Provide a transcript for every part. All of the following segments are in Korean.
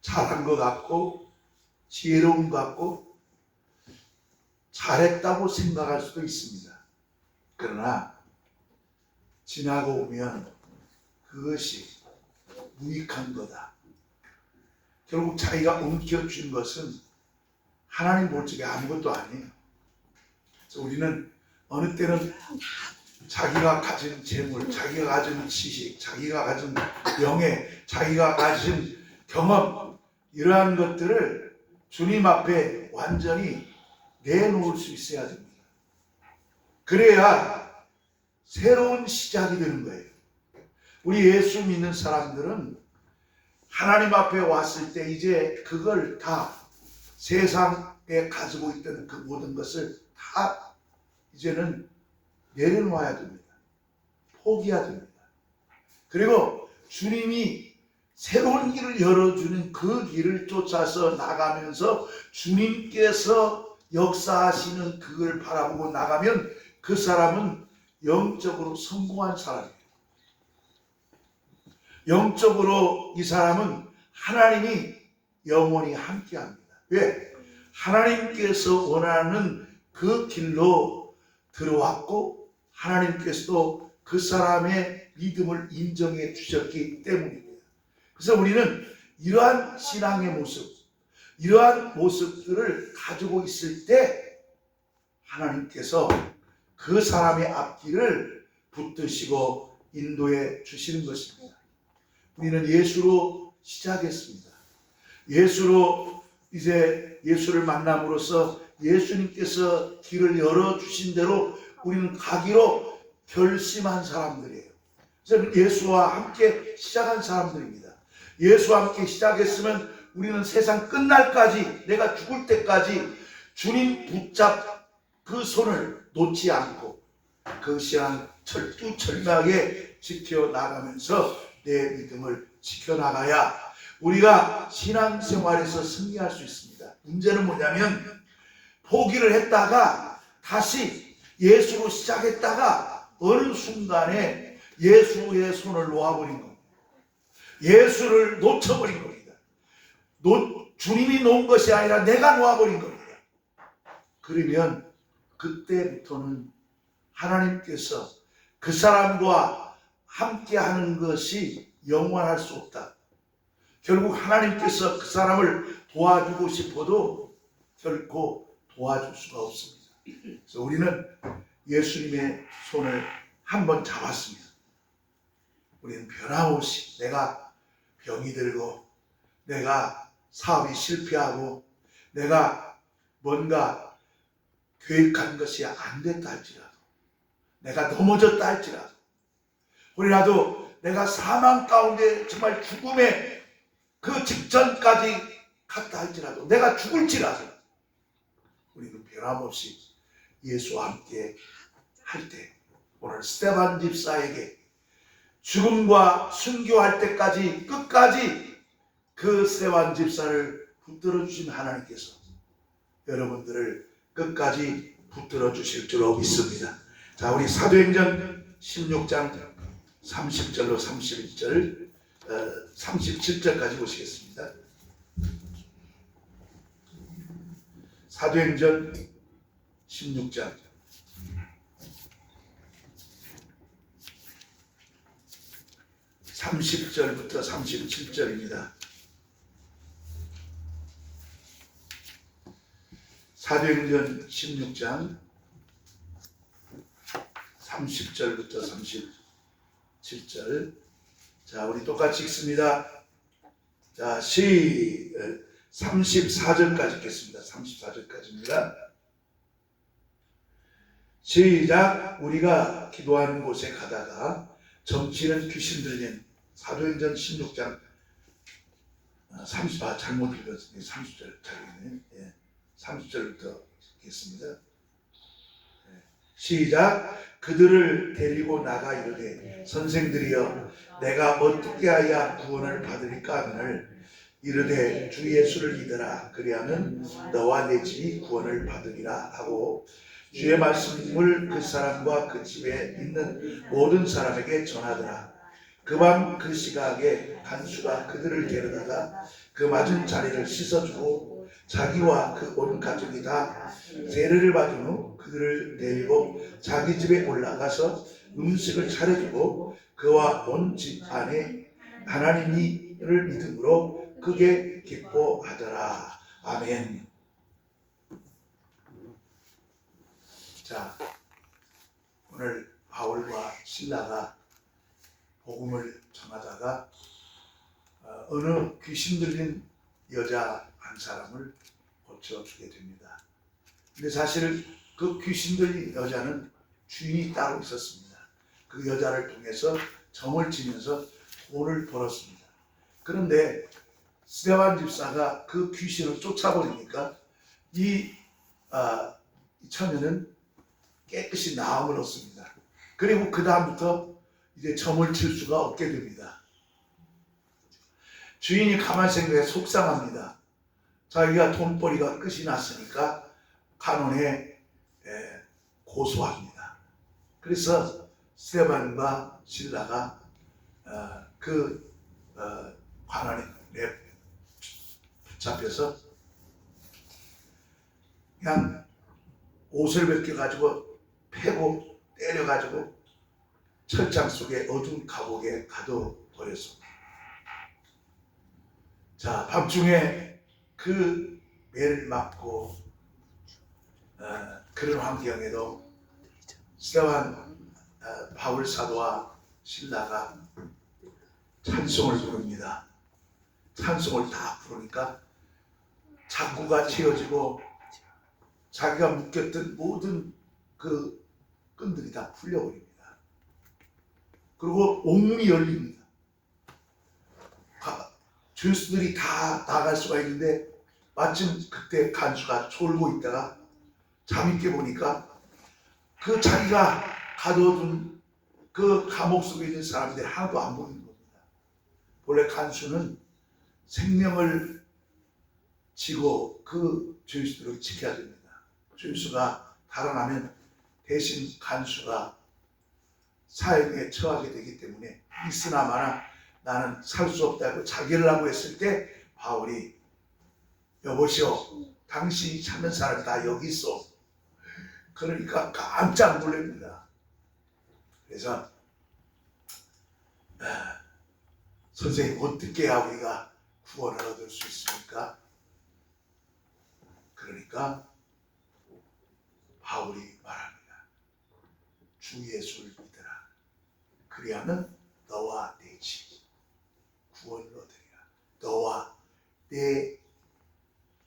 잘한 것 같고 지혜로운 것 같고 잘했다고 생각할 수도 있습니다. 그러나 지나고 오면 그것이 무익한 거다. 결국 자기가 움켜쥔 것은 하나님 볼 적에 아무것도 아니에요. 그래서 우리는 어느 때는 자기가 가진 재물, 자기가 가진 지식, 자기가 가진 명예, 자기가 가진 경험, 이러한 것들을 주님 앞에 완전히 내놓을 수 있어야 됩니다. 그래야 새로운 시작이 되는 거예요. 우리 예수 믿는 사람들은 하나님 앞에 왔을 때 이제 그걸 다 세상에 가지고 있던 그 모든 것을 다 이제는 내려놔야 됩니다. 포기해야 됩니다. 그리고 주님이 새로운 길을 열어주는 그 길을 쫓아서 나가면서 주님께서 역사하시는 그걸 바라보고 나가면 그 사람은 영적으로 성공한 사람이에요. 영적으로 이 사람은 하나님이 영원히 함께합니다. 왜? 하나님께서 원하는 그 길로 들어왔고 하나님께서도 그 사람의 믿음을 인정해 주셨기 때문입니다. 그래서 우리는 이러한 신앙의 모습, 이러한 모습들을 가지고 있을 때 하나님께서 그 사람의 앞길을 붙드시고 인도해 주시는 것입니다. 우리는 예수로 시작했습니다. 예수로 이제 예수를 만남으로써 예수님께서 길을 열어주신 대로 우리는 가기로 결심한 사람들이에요. 그래서 예수와 함께 시작한 사람들입니다. 예수와 함께 시작했으면 우리는 세상 끝날까지, 내가 죽을 때까지 주님 붙잡 그 손을 놓지 않고 그 신앙 철두철미하게 지켜나가면서 내 믿음을 지켜나가야 우리가 신앙생활에서 승리할 수 있습니다. 문제는 뭐냐면 포기를 했다가 다시 예수로 시작했다가 어느 순간에 예수의 손을 놓아버린 겁니다. 예수를 놓쳐버린 겁니다. 주님이 놓은 것이 아니라 내가 놓아버린 겁니다. 그러면 그때부터는 하나님께서 그 사람과 함께하는 것이 영원할 수 없다. 결국 하나님께서 그 사람을 도와주고 싶어도 결코 도와줄 수가 없습니다. 그래서 우리는 예수님의 손을 한번 잡았습니다. 우리는 변함없이 내가 병이 들고 내가 사업이 실패하고 내가 뭔가 계획한 것이 안 됐다 할지라도 내가 넘어졌다 할지라도 우리라도 내가 사망 가운데 정말 죽음의 그 직전까지 갔다 할지라도 내가 죽을지라도 우리는 변함없이 예수와 함께 할 때 오늘 스데반 집사에게 죽음과 순교할 때까지 끝까지 그 스데반 집사를 붙들어 주신 하나님께서 여러분들을 끝까지 붙들어 주실 줄로 믿습니다. 자, 우리 사도행전 16장 30절로 31절 37절까지 보시겠습니다. 사도행전 16장 30절부터 37절입니다. 사도행전 16장 30절부터 37절. 자, 우리 똑같이 읽습니다. 자, 34절까지 읽겠습니다. 34절까지입니다. 시작. 우리가 기도하는 곳에 가다가 정치는 귀신 들린 사도행전 16장 30, 잘못 읽었습니다. 30절 잘했네요. 예, 30절부터 읽겠습니다. 시작. 그들을 데리고 나가 이르되 선생들이여 내가 어떻게 하여 구원을 받으리까 하거늘 이르되 주 예수를 믿으라 그리하면 너와 내 집이 구원을 받으리라 하고 주의 말씀을 그 사람과 그 집에 있는 모든 사람에게 전하더라. 그 밤 그 시각에 간수가 그들을 데려다가 그 맞은 자리를 씻어주고 자기와 그 온 가족이 다 세례를 받은 후 그들을 데리고 자기 집에 올라가서 음식을 차려주고 그와 온 집 안에 하나님을 믿음으로 크게 기뻐하더라. 아멘. 자, 오늘 바울과 실라가 복음을 전하다가 어느 귀신 들린 여자 한 사람을 고쳐주게 됩니다. 근데 사실 그 귀신 들린 여자는 주인이 따로 있었습니다. 그 여자를 통해서 점을 치면서 돈을 벌었습니다. 그런데 스데반 집사가 그 귀신을 쫓아버리니까 이 처녀는 깨끗이 나음을 얻습니다. 그리고 그 다음부터 이제 점을 칠 수가 없게 됩니다. 주인이 가만히 생각해 속상합니다. 자기가 돈벌이가 끝이 났으니까 간원에 고소합니다. 그래서 스데반과 실라가 그 관원에 붙잡혀서 그냥 옷을 벗겨가지고 패고 때려가지고 철장 속에 어두운 감옥에 가둬버렸습니다. 자, 밤중에 그 매를 맞고 그런 환경에도 스데반 바울 사도와 실라가 찬송을 부릅니다. 찬송을 다 부르니까 자꾸가 채워지고 자기가 묶였던 모든 그 끈들이 다 풀려버립니다. 그리고 옥문이 열립니다. 죄수들이 다 나갈 수가 있는데 마침 그때 간수가 졸고 있다가 잠이 깨보니까 그 자기가 가둬둔 그 감옥 속에 있는 사람들이 하나도 안 보이는 겁니다. 원래 간수는 생명을 지고 그 죄수들을 지켜야 됩니다. 죄수가 달아나면 대신 간수가 사형에 처하게 되기 때문에 있으나마나 나는 살 수 없다고 자결을 하고 했을 때 바울이 여보시오, 당신이 찾는 사람이 다 여기 있어. 그러니까 깜짝 놀랍니다. 그래서 선생님, 어떻게 해야 우리가 구원을 얻을 수 있습니까? 그러니까 바울이 말합니다. 주 예수를 믿으라. 그리하면 너와 내 집이 구원을 얻으리라. 너와 내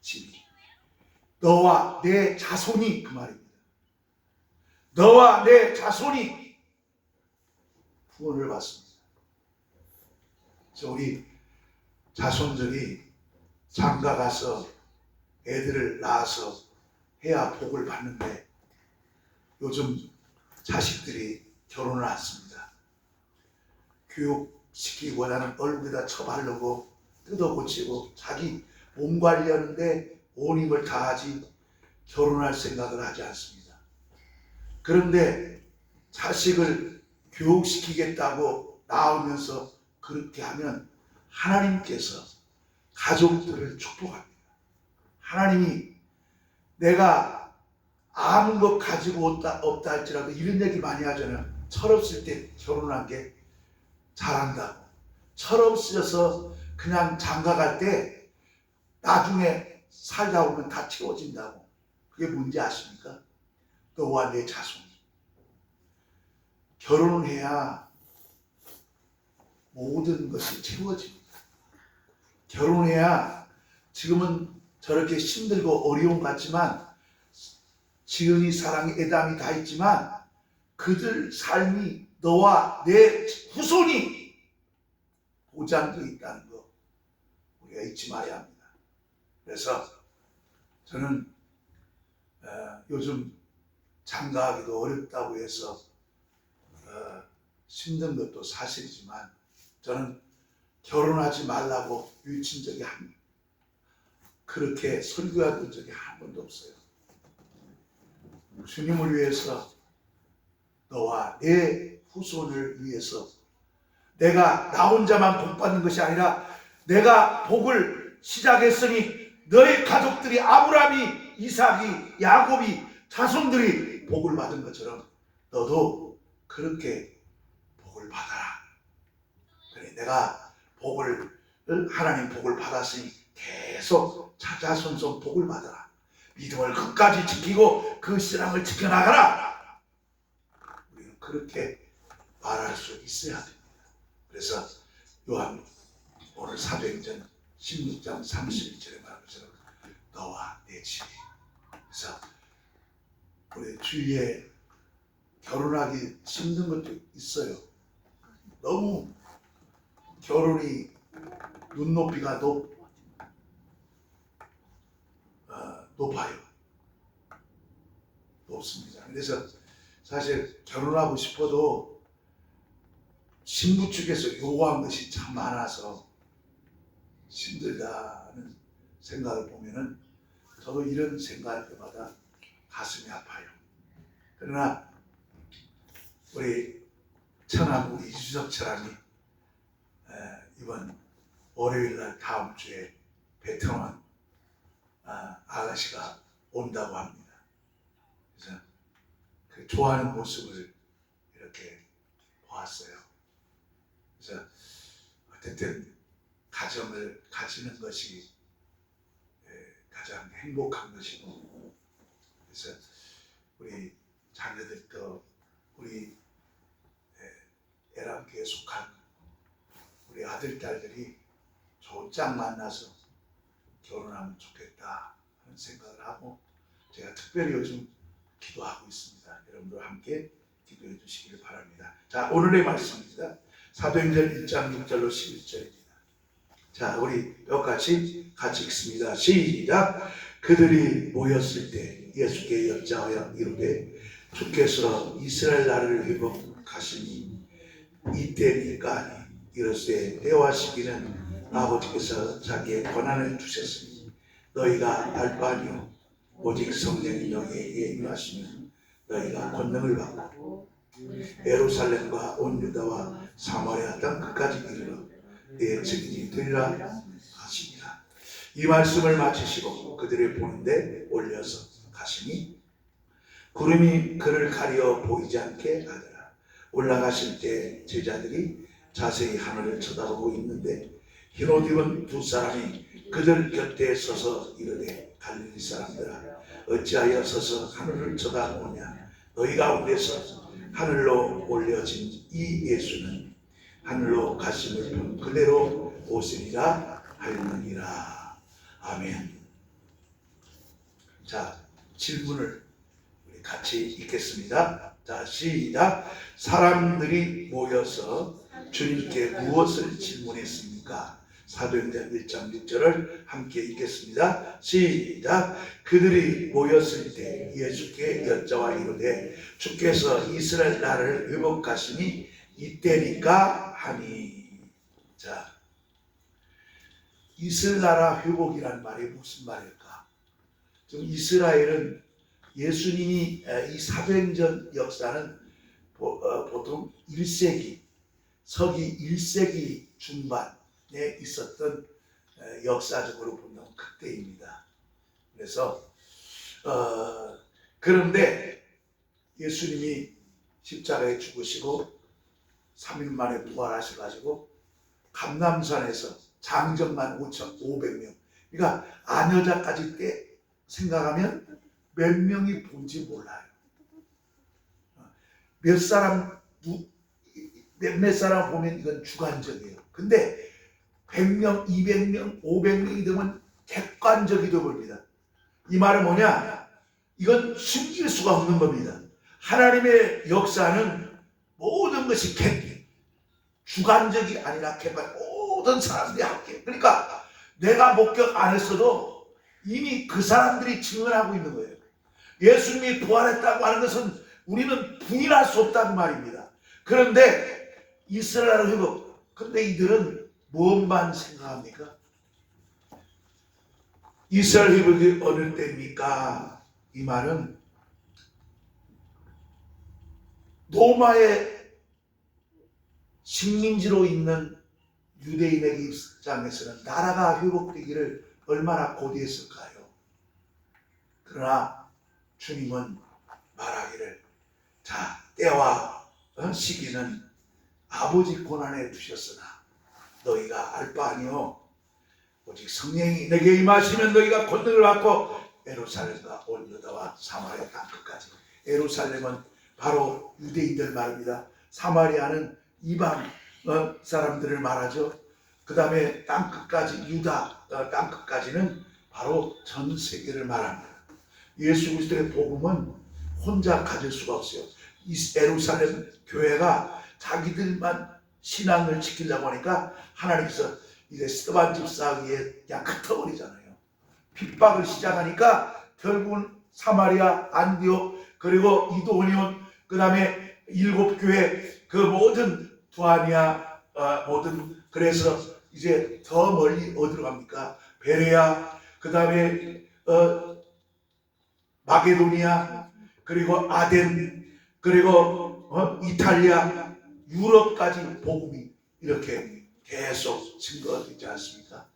집이, 너와 내 자손이, 그 말입니다. 너와 내 자손이 구원을 받습니다. 그래서 우리 자손들이 장가 가서 애들을 낳아서 해야 복을 받는데 요즘 자식들이 결혼을 안 합니다. 교육시키기보다는 얼굴에다 처바르고 뜯어고치고 자기 몸 관리하는데 온 힘을 다하지 결혼할 생각을 하지 않습니다. 그런데 자식을 교육시키겠다고 나오면서 그렇게 하면 하나님께서 가족들을 축복합니다. 하나님이 내가 아무것 가지고 없다 할지라도 이런 얘기 많이 하잖아요. 철없을 때 결혼한 게 잘한다고. 철없어서 그냥 장가갈 때 나중에 살다 보면 다 채워진다고. 그게 뭔지 아십니까? 너와 내 자손이. 결혼을 해야 모든 것이 채워집니다. 결혼해야 지금은 저렇게 힘들고 어려움 같지만 지은이 사랑이 애담이 다 있지만 그들 삶이 너와 내 후손이 보장되어 있다는 거 우리가 잊지 말아야 합니다. 그래서 저는 요즘 장가하기도 어렵다고 해서 힘든 것도 사실이지만 저는 결혼하지 말라고 유친 적이 그렇게 설교한 적이 한 번도 없어요. 주님을 위해서, 너와 내 후손을 위해서, 내가 나 혼자만 복 받는 것이 아니라 내가 복을 시작했으니 너의 가족들이 아브라함이, 이삭이, 야곱이, 자손들이 복을 받은 것처럼 너도 그렇게 복을 받아라. 그래, 내가 하나님 복을 받았으니 계속 자자손손 복을 받아라. 믿음을 끝까지 지키고 그 신앙을 지켜나가라. 우리는 그렇게 말할 수 있어야 됩니다. 그래서 요한 오늘 사도행전 16장 31절에 말한 것처럼 너와 내 집이. 그래서 우리 주위에 결혼하기 힘든 것도 있어요. 너무 결혼이 눈높이가 높아요. 높습니다. 그래서 사실 결혼하고 싶어도 신부 측에서 요구한 것이 참 많아서 힘들다는 생각을 보면은 저도 이런 생각할 때마다 가슴이 아파요. 그러나 우리 천하무 이주석 처남이 이번 월요일날 다음 주에 베트남 아가씨가 온다고 합니다. 그래서 그 좋아하는 모습을 이렇게 보았어요. 그래서 어쨌든 가정을 가지는 것이 가장 행복한 것이고, 그래서 우리 자녀들도 우리 에람교에 속한 우리 아들, 딸들이 좋은 짝 만나서 결혼하면 좋겠다 하는 생각을 하고 제가 특별히 요즘 기도하고 있습니다. 여러분들 함께 기도해 주시기를 바랍니다. 자, 오늘의 말씀입니다. 사도행전 1장 6절로 11절입니다. 자, 우리 여기까지 같이 읽습니다. 시작. 그들이 모였을 때 예수께 여짜하여 이르되 주께서 이스라엘 나라를 회복하시니 이때니까 하니 이르시되 때와 시기는 아버지께서 자기의 권한을 주셨으니 너희가 알 바 아니요 오직 성령이 너희에게 임하시면 너희가 권능을 받고 예루살렘과 온 유다와 사마리아 땅 끝까지 이르러 내 증인이 되리라 하시니라. 이 말씀을 마치시고 그들을 보는데 올려서 가시니 구름이 그를 가려 보이지 않게 하더라. 올라가실 때 제자들이 자세히 하늘을 쳐다보고 있는데 흰옷 입은 두 사람이 그들 곁에 서서 이르되 갈릴리 사람들아 어찌하여 서서 하늘을 쳐다보냐. 너희 가운데서 하늘로 올려진 이 예수는 하늘로 가심을 본 그대로 오시리라 하였느니라. 아멘. 자, 질문을 우리 같이 읽겠습니다. 자, 시작. 사람들이 모여서 주님께 무엇을 질문했습니까? 사도행전 1장 6절을 함께 읽겠습니다. 시작. 그들이 모였을 때 예수께 여짜와 이르되 주께서 이스라엘 나라를 회복하시니 이때니까 하니. 자, 이스라엘 나라 회복이란 말이 무슨 말일까? 지금 이스라엘은 예수님이 이 사도행전 역사는 보통 1세기 서기 1세기 중반에 있었던 역사적으로 보면 그때입니다. 그래서 그런데 예수님이 십자가에 죽으시고 3일 만에 부활하셔가지고 감람산에서 장정만 5,500명, 그러니까 안여자까지 때 생각하면 몇 명이 본지 몰라요. 몇 사람 몇몇 사람 보면 이건 주관적이에요. 근데 100명, 200명, 500명이 되면 객관적이 되어버립니다. 이 말은 뭐냐? 이건 숨길 수가 없는 겁니다. 하나님의 역사는 모든 것이 주관적이 아니라 객관, 모든 사람들이 함께. 그러니까 내가 목격 안 했어도 이미 그 사람들이 증언하고 있는 거예요. 예수님이 부활했다고 하는 것은 우리는 부인할 수 없다는 말입니다. 그런데 이스라엘 회복, 근데 이들은 무엇만 생각합니까? 이스라엘 회복이 어느 때입니까? 이 말은 로마의 식민지로 있는 유대인의 입장에서는 나라가 회복되기를 얼마나 고대했을까요? 그러나 주님은 말하기를 자, 때와 시기는 아버지 권한에 두셨으나 너희가 알 바 아니요 오직 성령이 내게 임하시면 너희가 권능을 받고 예루살렘과 온 유다와 사마리아 땅끝까지. 예루살렘은 바로 유대인들 말입니다. 사마리아는 이방 사람들을 말하죠. 그 다음에 땅끝까지, 유다 땅끝까지는 바로 전 세계를 말합니다. 예수 그리스도의 복음은 혼자 가질 수가 없어요. 이 예루살렘 교회가 자기들만 신앙을 지키려고 하니까 하나님께서 이제 스테반 집사에게 그냥 흩어버리잖아요. 핍박을 시작하니까 결국은 사마리아, 안디옥, 그리고 이도니온, 그 다음에 일곱 교회, 그 모든 두아니아, 모든, 그래서 이제 더 멀리 어디로 갑니까? 베레아, 그 다음에 마게도니아, 그리고 아덴, 그리고 이탈리아, 유럽까지 복음이 이렇게 계속 증거되지 않습니까?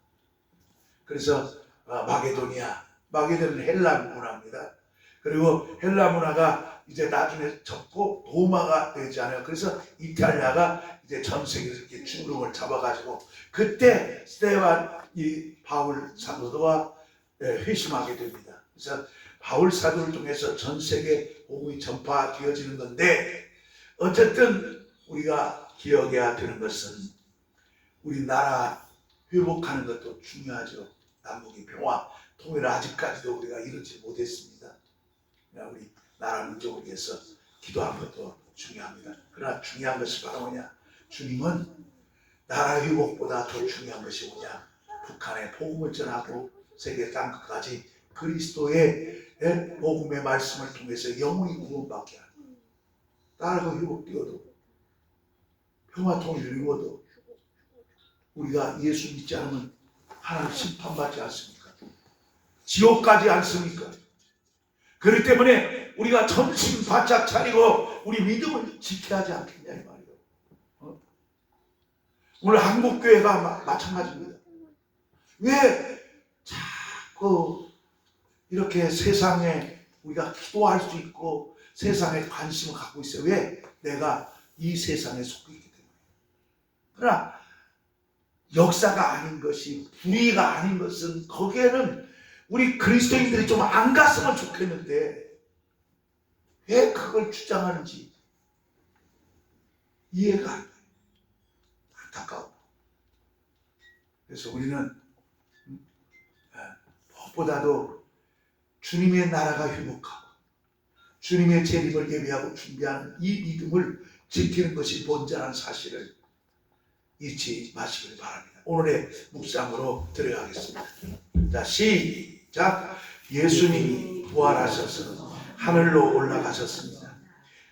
그래서 마게도니아는 헬라 문화입니다. 그리고 헬라 문화가 이제 나중에 접고 로마가 되지 않아요. 그래서 이탈리아가 이제 전 세계에서 이렇게 주름을 잡아가지고 그때 스테반 이 바울 사도와 회심하게 됩니다. 그래서 바울 사도를 통해서 전 세계 복음이 전파되어지는 건데, 어쨌든 우리가 기억해야 되는 것은 우리 나라 회복하는 것도 중요하죠. 남북의 평화, 통일을 아직까지도 우리가 이루지 못했습니다. 우리 나라 민족을 위해서 기도하는 것도 중요합니다. 그러나 중요한 것이 바로 뭐냐? 주님은 나라 회복보다 더 중요한 것이 뭐냐? 북한에 복음을 전하고 세계 땅끝까지 그리스도의 복음의 말씀을 통해서 영혼이 구원받게 하는, 나라가 회복되어도 평화 통일을 이루어도 우리가 예수 믿지 않으면 하나님 심판받지 않습니까? 지옥 가지 않습니까? 그렇기 때문에 우리가 정신 바짝 차리고 우리 믿음을 지켜야 하지 않겠냐 이 말이에요. 오늘 한국교회가 마찬가지입니다. 왜 자꾸 이렇게 세상에 우리가 기도할 수 있고 세상에 관심을 갖고 있어요? 왜? 내가 이 세상에 속해 있기 때문에. 그러나 역사가 아닌 것이, 불의가 아닌 것은 거기에는 우리 그리스도인들이 좀 안 갔으면 좋겠는데 왜 그걸 주장하는지 이해가 안 돼요. 안타까워. 그래서 우리는 무엇보다도 주님의 나라가 회복하고 주님의 재림을 예비하고 준비하는 이 믿음을 지키는 것이 본자라는 사실을 잊지 마시길 바랍니다. 오늘의 묵상으로 들어가겠습니다. 자, 시작. 예수님이 부활하셔서 하늘로 올라가셨습니다.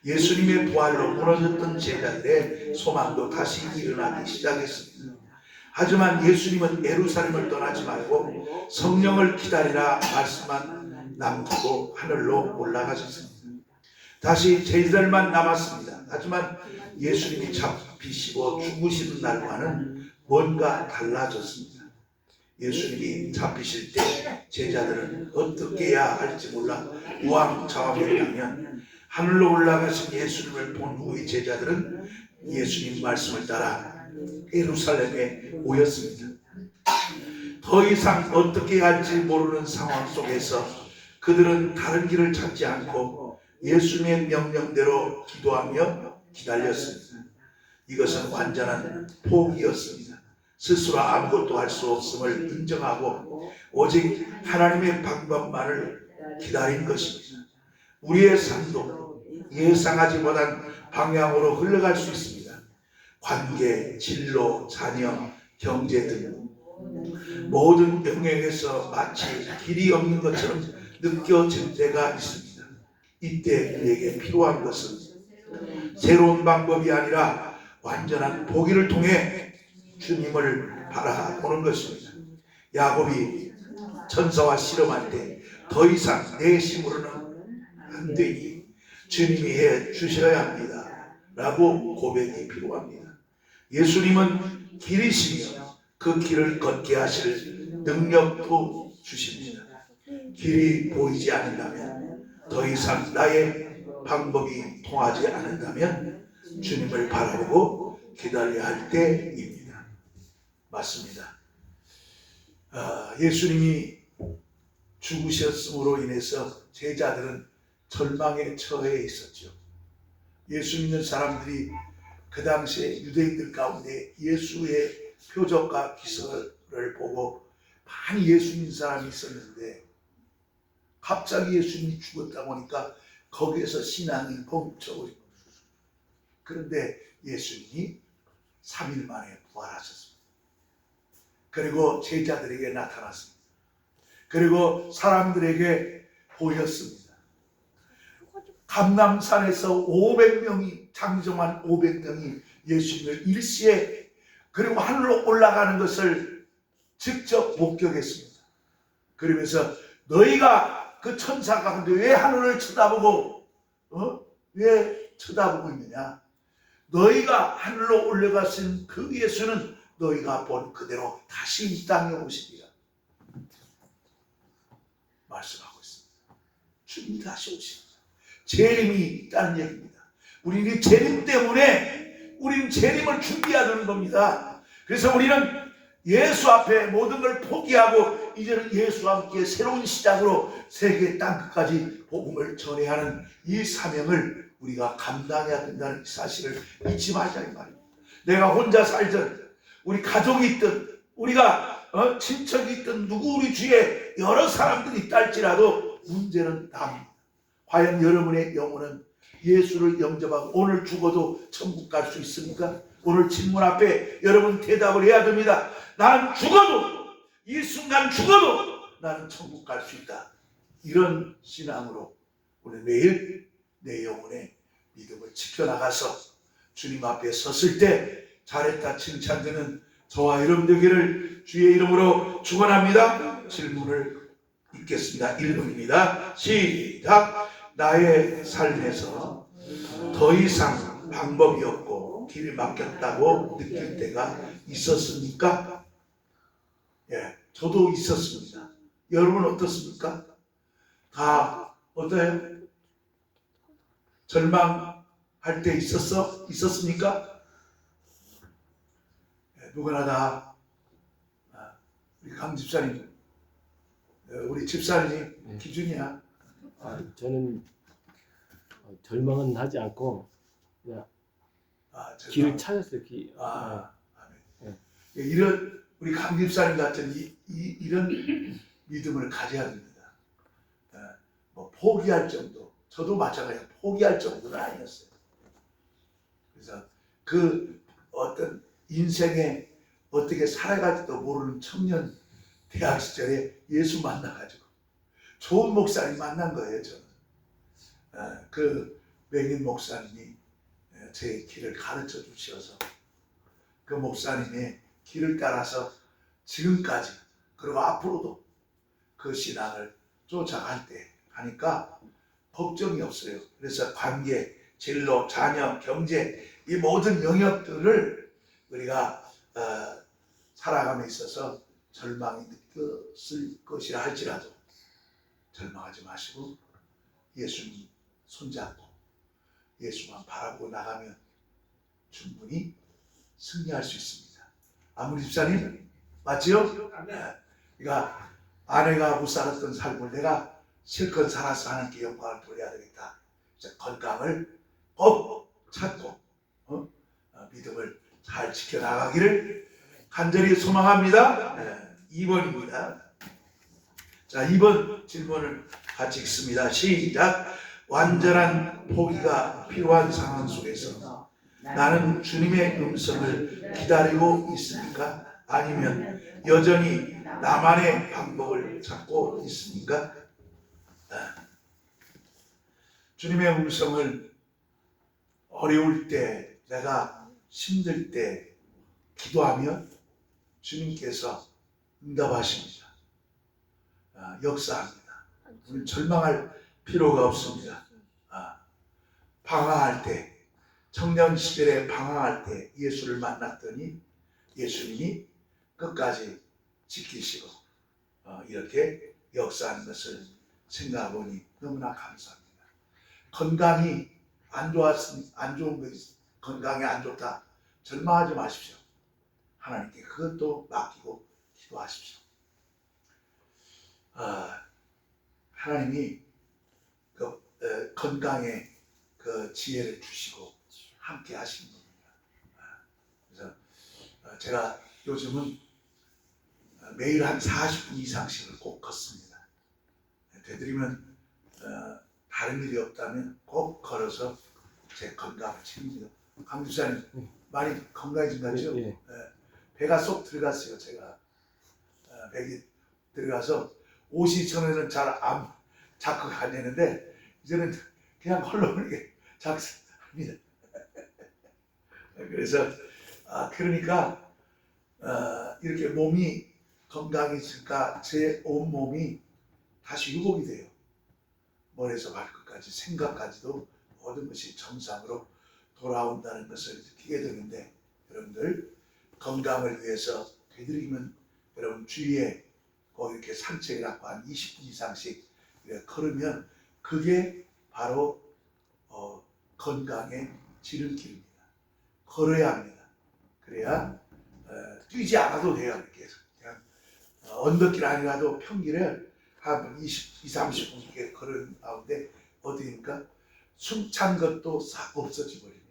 예수님의 부활로 무너졌던 제자들의 소망도 다시 일어나기 시작했습니다. 하지만 예수님은 예루살렘을 떠나지 말고 성령을 기다리라 말씀만 남기고 하늘로 올라가셨습니다. 다시 제자들만 남았습니다. 하지만 예수님이 잡히시고 죽으시는 날과는 뭔가 달라졌습니다. 예수님이 잡히실 때 제자들은 어떻게 해야 할지 몰라 우왕좌왕했다면, 하늘로 올라가신 예수님을 본 후의 제자들은 예수님 말씀을 따라 예루살렘에 모였습니다. 더 이상 어떻게 해야 할지 모르는 상황 속에서 그들은 다른 길을 찾지 않고 예수님의 명령대로 기도하며 기다렸습니다. 이것은 완전한 포기였습니다. 스스로 아무것도 할 수 없음을 인정하고 오직 하나님의 방법만을 기다린 것입니다. 우리의 삶도 예상하지 못한 방향으로 흘러갈 수 있습니다. 관계, 진로, 자녀, 경제 등 모든 영역에서 마치 길이 없는 것처럼 느껴질 때가 있습니다. 이때 그에게 필요한 것은 새로운 방법이 아니라 완전한 포기를 통해 주님을 바라보는 것입니다. 야곱이 천사와 실험할 때 더 이상 내 힘으로는 안 되니 주님이 해 주셔야 합니다 라고 고백이 필요합니다. 예수님은 길이시며 그 길을 걷게 하실 능력도 주십니다. 길이 보이지 않는다면, 더 이상 나의 방법이 통하지 않는다면 주님을 바라보고 기다려야 할 때입니다. 맞습니다. 예수님이 죽으셨음으로 인해서 제자들은 절망에 처해 있었죠. 예수 믿는 사람들이 그 당시에 유대인들 가운데 예수의 표적과 기사를 보고 많이 예수 믿는 사람이 있었는데, 갑자기 예수님이 죽었다 보니까 거기에서 신앙이 멈춰버린 거예요. 그런데 예수님이 3일 만에 부활하셨습니다. 그리고 제자들에게 나타났습니다. 그리고 사람들에게 보였습니다. 감람산에서 500명이, 장정한 500명이 예수님을 일시에, 그리고 하늘로 올라가는 것을 직접 목격했습니다. 그러면서 너희가 그 천사 가운데 왜 하늘을 쳐다보고 왜 쳐다보고 있느냐? 너희가 하늘로 올라가신 그 예수는 너희가 본 그대로 다시 이 땅에 오시리라 말씀하고 있습니다. 주님이 다시 오십니다. 재림이 있다는 얘기입니다. 우리는 재림 때문에 우리는 재림을 준비하는 겁니다. 그래서 우리는 예수 앞에 모든 걸 포기하고 이제는 예수와 함께 새로운 시작으로 세계 땅끝까지 복음을 전해야 하는 이 사명을 우리가 감당해야 된다는 사실을 잊지 말자 이 말입니다. 내가 혼자 살든 우리 가족이 있든 우리가 친척이 있든 누구 우리 주위에 여러 사람들이 있다 할지라도 문제는 답니다. 과연 여러분의 영혼은 예수를 영접하고 오늘 죽어도 천국 갈 수 있습니까? 오늘 질문 앞에 여러분 대답을 해야 됩니다. 나는 죽어도, 이 순간 죽어도 나는 천국 갈 수 있다. 이런 신앙으로 오늘 매일 내 영혼의 믿음을 지켜나가서 주님 앞에 섰을 때 잘했다 칭찬되는 저와 여러분 되기를 주의 이름으로 축원합니다. 질문을 읽겠습니다. 1번입니다. 시작. 나의 삶에서 더 이상 방법이 없고 길이 막혔다고 느낄 때가 있었습니까? 예, 저도 있었습니다. 여러분 어떻습니까? 다 어때요? 절망할 때 있었습니까? 예, 누구나 다 우리 강 집사님, 우리 집사님이 기준이야. 저는 절망은 하지 않고 그냥 길을 찾았어요. 아멘. 예, 이런 우리 강 집사님 같은 이런 믿음을 가져야 됩니다. 뭐 포기할 정도, 저도 마찬가지로 포기할 정도는 아니었어요. 그래서 그 어떤 인생에 어떻게 살아갈지도 모르는 청년 대학 시절에 예수 만나가지고 좋은 목사님 만난 거예요. 저는 그 맥인 목사님이 제 길을 가르쳐 주셔서 그 목사님의 길을 따라서 지금까지 그리고 앞으로도 그 신앙을 쫓아갈 때 하니까 걱정이 없어요. 그래서 관계, 진로, 자녀, 경제 이 모든 영역들을 우리가 살아감에 있어서 절망이 느꼈을 것이라 할지라도 절망하지 마시고 예수님 손잡고 예수만 바라보고 나가면 충분히 승리할 수 있습니다. 아무리 집사님 맞지요? 그러니까 아내가 못 살았던 삶을 내가 실컷 살아서 하나님께 영광을 돌려야 되겠다. 건강을 꼭 찾고 믿음을 잘 지켜나가기를 간절히 소망합니다. 2번입니다. 자, 2번 질문을 같이 읽습니다. 시작. 완전한 포기가 필요한 상황 속에서 나는 주님의 음성을 기다리고 있습니까? 아니면 여전히 나만의 방법을 찾고 있습니까? 주님의 음성을 어려울 때, 내가 힘들 때 기도하면 주님께서 응답하십니다. 역사합니다. 우리는 절망할 필요가 없습니다. 방황할 때 청년 시절에 방황할 때 예수를 만났더니 예수님이 끝까지 지키시고 이렇게 역사하는 것을 생각해보니 너무나 감사합니다. 건강이 안 좋았으니 안 좋은 것이 건강이 안 좋다 절망하지 마십시오. 하나님께 그것도 맡기고 기도하십시오. 하나님이 건강에 그 지혜를 주시고 함께 하시는 겁니다. 그래서 제가 요즘은 매일 한 40분 이상씩을 꼭 걷습니다. 되도록이면 다른 일이 없다면 꼭 걸어서 제 건강을 책임집니다. 강주사님 많이 건강해진 것 같죠? 예. 배가 쏙 들어갔어요. 제가 배가 들어가서 옷이 전에는 자꾸 안 되는데 이제는 그냥 헐렁하게 작습니다. 그래서 그러니까 이렇게 몸이 건강해지니까 제 온몸이 다시 회복이 돼요. 머리에서 발끝까지 생각까지도 모든 것이 정상으로 돌아온다는 것을 느끼게 되는데 여러분들 건강을 위해서 되도록이면 여러분 주위에 꼭 이렇게 산책을 하고 한 20분 이상씩 걸으면 그게 바로 건강의 지름길입니다. 걸어야 합니다. 그래야 뛰지 않아도 돼요. 이렇게 그냥 언덕길 아니라도 평길을 한 30분 이렇게 걸은 가운데 어디입니까? 숨찬 것도 싹 없어져 버립니다.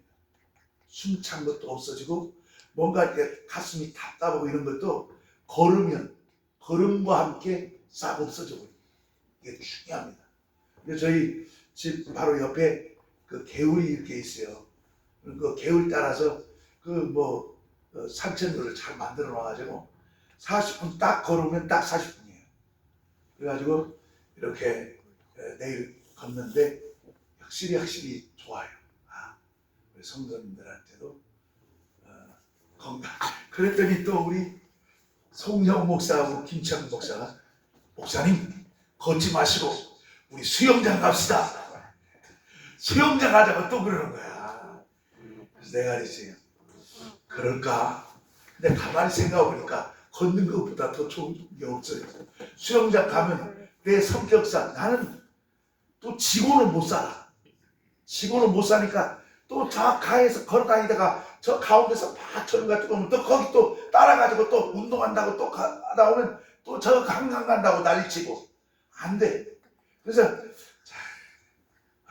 숨찬 것도 없어지고 뭔가 이렇게 가슴이 답답하고 이런 것도 걸으면 걸음과 함께 싹 없어져 버립니다. 이게 중요합니다. 그래서 저희 집 바로 옆에 그 개울이 이렇게 있어요. 그 개울 따라서 산책로를 잘 만들어 놔가지고 40분 딱 걸으면 딱 40분이에요. 그래가지고 이렇게 내일 걷는데 확실히 좋아요. 우리 성도님들한테도 건강. 그랬더니 또 우리 송영 목사하고 김창 목사가 목사님 걷지 마시고 우리 수영장 갑시다. 수영장 가자고 또 그러는 거야. 그래서 내가 그랬어요. 그럴까? 근데 가만히 생각해보니까 걷는 것보다 더 좋은 게 없어요. 수영장 가면 내 성격상 나는 또 지고는 못 살아. 지고는 못 사니까 또 저 가에서 걸어다니다가 저 가운데서 막 저런 가지고 오면 또 거기 또 따라가지고 또 운동한다고 또 나오면 또 저 한강 간다고 난리치고 안 돼. 그래서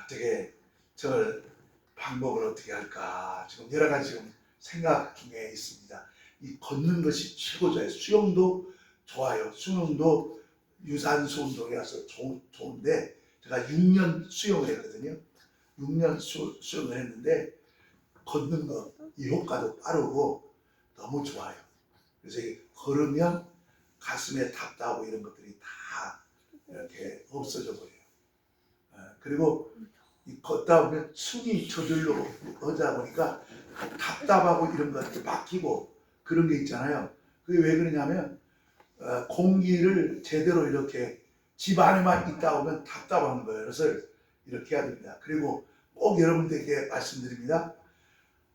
어떻게 저 방법을 어떻게 할까 지금 여러 가지 지금 생각 중에 있습니다. 이 걷는 것이 최고 좋아요. 수영도 좋아요. 수영도 유산소 운동이라서 좋은데 제가 6년 수영을 했거든요. 6년 수영을 했는데 걷는 거 이 효과도 빠르고 너무 좋아요. 그래서 걸으면 가슴에 답답하고 이런 것들이 다 이렇게 없어져 버려요. 그리고 걷다 보면 숨이 저절로 하다 보니까 답답하고 이런 것들 막히고 그런 게 있잖아요. 그게 왜 그러냐면 공기를 제대로 이렇게 집 안에만 있다 보면 답답한 거예요. 그래서 이렇게 해야 됩니다. 그리고 꼭 여러분들에게 말씀드립니다.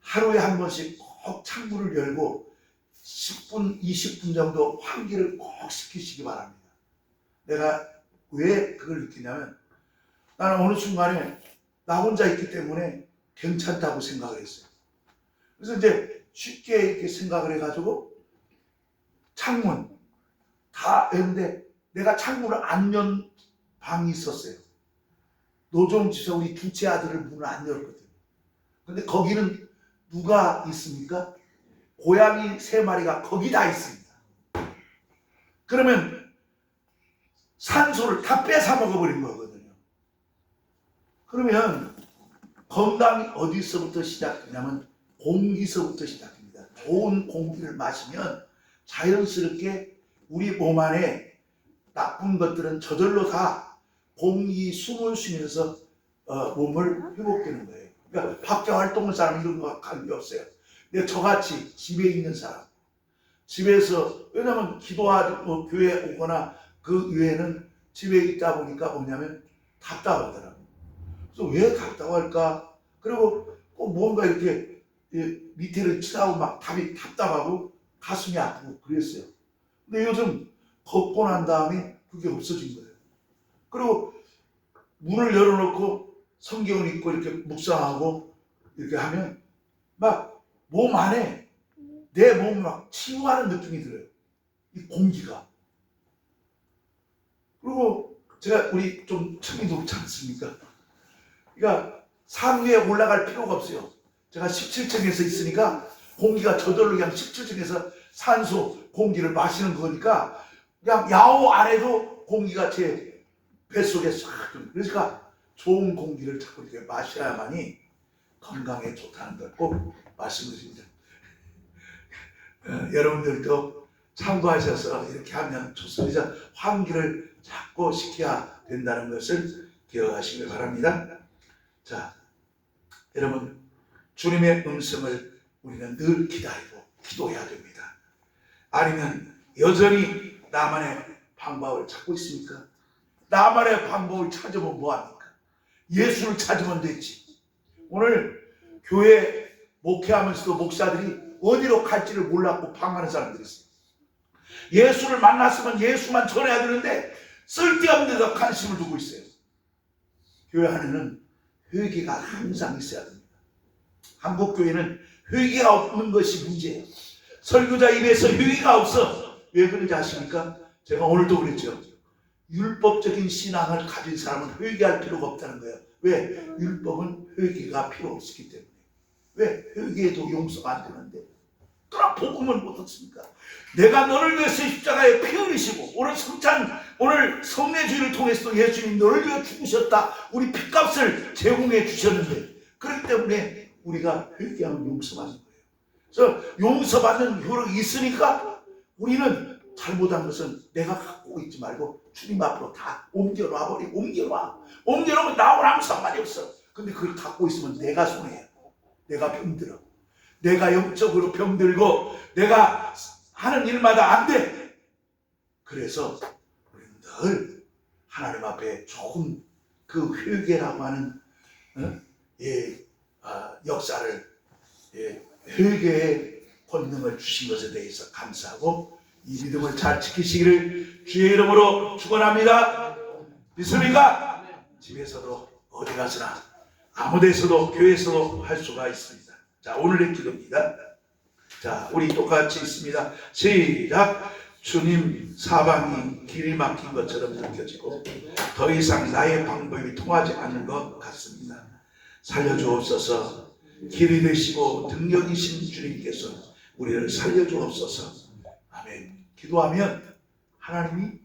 하루에 한 번씩 꼭 창문을 열고 10분, 20분 정도 환기를 꼭 시키시기 바랍니다. 내가 왜 그걸 느끼냐면 나는 어느 순간에 나 혼자 있기 때문에 괜찮다고 생각을 했어요. 그래서 이제 쉽게 이렇게 생각을 해가지고 창문 다 했는데 내가 창문을 안 연 방이 있었어요. 노종지서 우리 둘째 아들을 문을 안 열거든요. 근데 거기는 누가 있습니까? 고양이 3마리가 거기 다 있습니다. 그러면 산소를 다 뺏어 먹어버린 거거든요. 그러면 건강이 어디서부터 시작되냐면 공기서부터 시작됩니다. 좋은 공기를 마시면 자연스럽게 우리 몸 안에 나쁜 것들은 저절로 다 공기 숨을 쉬면서 몸을 회복되는 거예요. 그러니까 밖에 활동하는 사람 이런 거 관계 없어요. 근데 저같이 집에 있는 사람, 집에서 왜냐면 기도하고 교회 오거나 그 외에는 집에 있다 보니까 뭐냐면 답답하더라고요. 그래서 왜 답답할까? 그리고 꼭 뭔가 이렇게 밑에를 치다고 막 답답하고 가슴이 아프고 그랬어요. 근데 요즘 걷고 난 다음에 그게 없어진 거예요. 그리고 문을 열어놓고 성경을 읽고 이렇게 묵상하고 이렇게 하면 막 몸 안에 내 몸을 막 치유하는 느낌이 들어요. 이 공기가. 그리고 제가 우리 좀 층이 높지 않습니까? 그러니까 산 위에 올라갈 필요가 없어요. 제가 17층에서 있으니까 공기가 저절로 그냥 17층에서 산소 공기를 마시는 거니까 그냥 야호 안에도 공기가 제 뱃속에 싹. 그러니까 좋은 공기를 자꾸 이렇게 마셔야만이 건강에 좋다는 걸 꼭 말씀드립니다. 여러분들도 참고하셔서 이렇게 하면 좋습니다. 환기를 자꾸 시켜야 된다는 것을 기억하시길 바랍니다. 자, 여러분, 주님의 음성을 우리는 늘 기다리고 기도해야 됩니다. 아니면 여전히 나만의 방법을 찾고 있습니까? 나만의 방법을 찾으면 뭐합니까? 예수를 찾으면 되지. 오늘 교회 목회하면서도 목사들이 어디로 갈지를 몰랐고 방황하는 사람들이 있어요. 예수를 만났으면 예수만 전해야 되는데 쓸데없는 데다 관심을 두고 있어요. 교회 안에는 회개가 항상 있어야 됩니다. 한국 교회는 회개가 없는 것이 문제예요. 설교자 입에서 회개가 없어. 왜 그런지 아십니까? 제가 오늘도 그랬죠. 율법적인 신앙을 가진 사람은 회개할 필요가 없다는 거예요. 왜? 율법은 회개가 필요 없기 때문에. 왜? 회개해도 용서가 안 되는데. 그러나 복음을 못 얻습니까? 내가 너를 위해서 십자가에 피 흘리시고 오늘 성례주의를 통해서도 예수님이 너를 위해 죽으셨다. 우리 핏값을 제공해 주셨는데 그렇기 때문에 우리가 회개하면 용서받는 거예요. 그래서 용서받는 효력이 있으니까 우리는 잘못한 것은 내가 갖고 있지 말고 주님 앞으로 다 옮겨놔 버리고 옮겨놓으면 나하고는 아무 상관이 없어. 근데 그걸 갖고 있으면 내가 손해야. 내가 병들어. 내가 영적으로 병들고 내가 하는 일마다 안 돼. 그래서 우리는 늘 하나님 앞에 조금 그 회개라고 하는 역사를 회개의 권능을 주신 것에 대해서 감사하고 이 믿음을 잘 지키시기를 주의 이름으로 축원합니다. 믿습니까? 집에서도 어디 가서나 아무 데서도 교회에서도 할 수가 있습니다. 자, 오늘의 기도입니다. 자, 우리 똑같이 있습니다. 시작. 주님, 사방이 길이 막힌 것처럼 느껴지고 더 이상 나의 방법이 통하지 않는 것 같습니다. 살려주옵소서. 길이 되시고 능력이신 주님께서 우리를 살려주옵소서. 아멘. 기도하면 하나님이